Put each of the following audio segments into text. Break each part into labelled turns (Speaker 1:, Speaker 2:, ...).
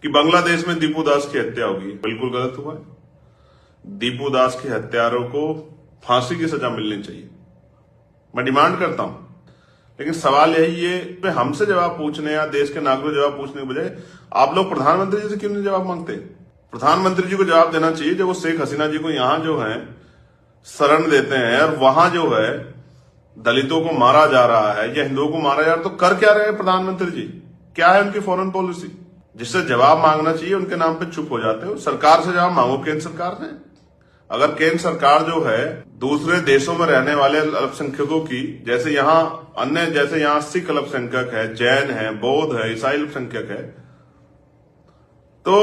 Speaker 1: कि बांग्लादेश में दीपू दास की हत्या होगी। बिल्कुल गलत हुआ है। दीपू दास के हत्यारों को फांसी की सजा मिलनी चाहिए, मैं डिमांड करता हूं। लेकिन सवाल यही है, हमसे जवाब पूछने या देश के नागरिकों से जवाब पूछने के बजाय आप लोग प्रधानमंत्री जी से क्यों नहीं जवाब मांगते? प्रधानमंत्री जी को जवाब देना चाहिए जब वो शेख हसीना जी को यहां जो है शरण देते हैं और वहां जो है दलितों को मारा जा रहा है या हिंदुओं को मारा जा रहा है, तो कर क्या रहे हैं प्रधानमंत्री जी? क्या है उनकी फॉरेन पॉलिसी? जिससे जवाब मांगना चाहिए उनके नाम पे चुप हो जाते हो। सरकार से जवाब मांगो, केंद्र सरकार से। अगर केंद्र सरकार जो है दूसरे देशों में रहने वाले अल्पसंख्यकों की, जैसे यहाँ सिख अल्पसंख्यक है, जैन है, बौद्ध है, ईसाई अल्पसंख्यक है, तो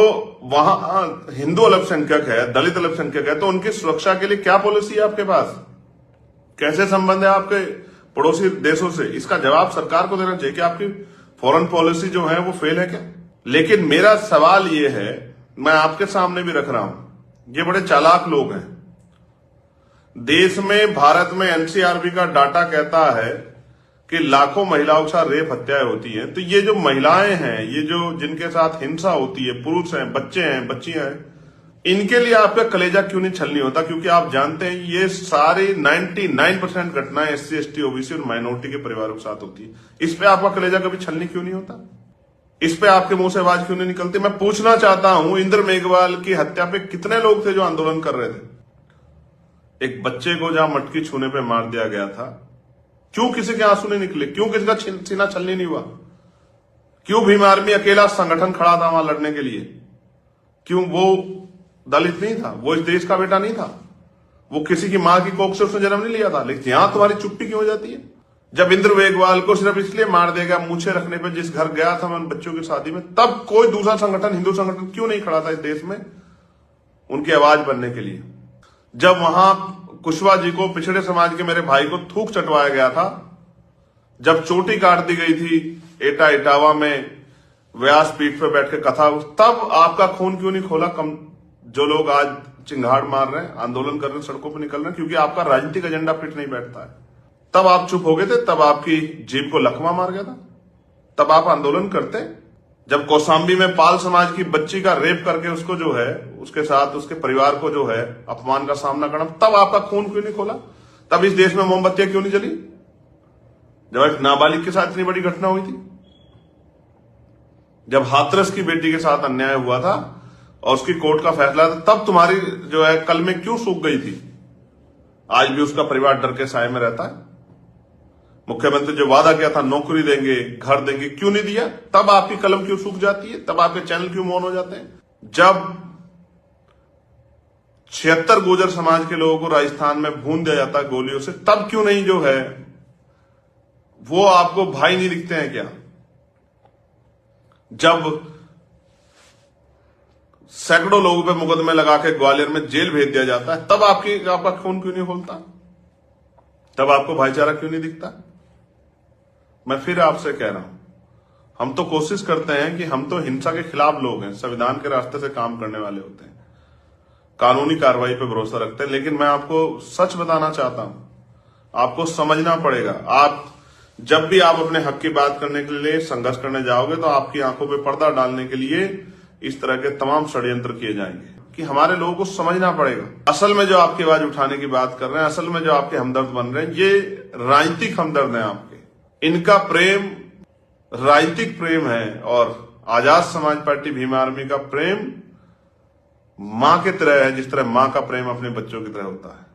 Speaker 1: वहां हिंदू अल्पसंख्यक है, दलित अल्पसंख्यक है, तो उनकी सुरक्षा के लिए क्या पॉलिसी है आपके पास? कैसे संबंध है आपके पड़ोसी देशों से? इसका जवाब सरकार को देना चाहिए कि आपकी फॉरेन पॉलिसी जो है वो फेल है क्या? लेकिन मेरा सवाल ये है, मैं आपके सामने भी रख रहा हूं, ये बड़े चालाक लोग हैं। देश में, भारत में एनसीआरबी का डाटा कहता है कि लाखों महिलाओं के साथ रेप हत्याएं होती हैं। तो ये जो महिलाएं हैं, ये जो जिनके साथ हिंसा होती है, पुरुष हैं, बच्चे हैं, बच्चियां हैं, इनके लिए आपका कलेजा क्यों नहीं छलनी होता? क्योंकि आप जानते हैं ये सारी 99% घटनाएं SC, ST, OBC और माइनॉरिटी के परिवारों के साथ होती है। इस पे आपका कलेजा कभी छलनी क्यों नहीं होता? इस पे आपके मुंह से आवाज क्यों नहीं निकलती? मैं पूछना चाहता हूं, इंद्र मेघवाल की हत्या पे कितने लोग थे जो आंदोलन कर रहे थे? एक बच्चे को जहां मटकी छूने पे मार दिया गया था, क्यों किसी के आंसू नहीं निकले? क्यों किसी का सीना छलनी नहीं हुआ? क्यों भीम आर्मी अकेला संगठन खड़ा था वहां लड़ने के लिए? क्यों वो दलित नहीं था? वो इस देश का बेटा नहीं था? वो किसी की मां की कोख से उसने जन्म नहीं लिया था? लेकिन यहां तुम्हारी चुप्पी क्यों हो जाती है? जब इंद्र मेघवाल को सिर्फ इसलिए मार देगा मूछे रखने पे, जिस घर गया था मैं उन बच्चों की शादी में, तब कोई दूसरा संगठन, हिंदू संगठन क्यों नहीं खड़ा था इस देश में उनकी आवाज बनने के लिए? जब वहां कुशवाहा जी को, पिछड़े समाज के मेरे भाई को थूक चटवाया गया था, जब चोटी काट दी गई थी इटावा में व्यासपीठ पे बैठ के कथा, तब आपका खून क्यों नहीं खोला? जो लोग आज चिंगाड़ मार रहे हैं, आंदोलन कर रहे हैं, सड़कों पर निकल रहे हैं, क्योंकि आपका राजनीतिक एजेंडा फिट नहीं बैठता है। तब आप चुप हो गए थे, तब आपकी जीभ को लकवा मार गया था, तब आप आंदोलन करते। जब कौशाम्बी में पाल समाज की बच्ची का रेप करके उसको जो है, उसके साथ उसके परिवार को जो है अपमान का सामना करना, तब आपका खून क्यों नहीं खोला? तब इस देश में मोमबत्तियां क्यों नहीं जली? जब एक नाबालिग के साथ इतनी बड़ी घटना हुई थी, जब हाथरस की बेटी के साथ अन्याय हुआ था और उसकी कोर्ट का फैसला था, तब तुम्हारी जो है कलमें क्यों सूख गई थी? आज भी उसका परिवार डर के साए में रहता है। मुख्यमंत्री जो वादा किया था नौकरी देंगे, घर देंगे, क्यों नहीं दिया? तब आपकी कलम क्यों सूख जाती है? तब आपके चैनल क्यों मौन हो जाते हैं? जब 76 गुर्जर समाज के लोगों को राजस्थान में भून दिया जाता है गोलियों से, तब क्यों नहीं जो है वो आपको भाई नहीं दिखते हैं क्या? जब सैकड़ों लोगों पे मुकदमे लगा के ग्वालियर में जेल भेज दिया जाता है, तब आपका खून क्यों नहीं खोलता? तब आपको भाईचारा क्यों नहीं दिखता? मैं फिर आपसे कह रहा हूं, हम तो कोशिश करते हैं कि हम तो हिंसा के खिलाफ लोग हैं, संविधान के रास्ते से काम करने वाले होते हैं, कानूनी कार्रवाई पे भरोसा रखते हैं। लेकिन मैं आपको सच बताना चाहता हूं, आपको समझना पड़ेगा। आप जब भी आप अपने हक की बात करने के लिए संघर्ष करने जाओगे, तो आपकी आंखों पे पर्दा डालने के लिए इस तरह के तमाम षड्यंत्र किए जाएंगे कि हमारे लोगों को समझना पड़ेगा। असल में जो आपकी आवाज उठाने की बात कर रहे हैं, असल में जो आपके हमदर्द बन रहे हैं, ये राजनीतिक हमदर्द हैं आपके। इनका प्रेम राजनीतिक प्रेम है और आजाद समाज पार्टी भीम आर्मी का प्रेम मां की तरह है, जिस तरह मां का प्रेम अपने बच्चों की तरह होता है।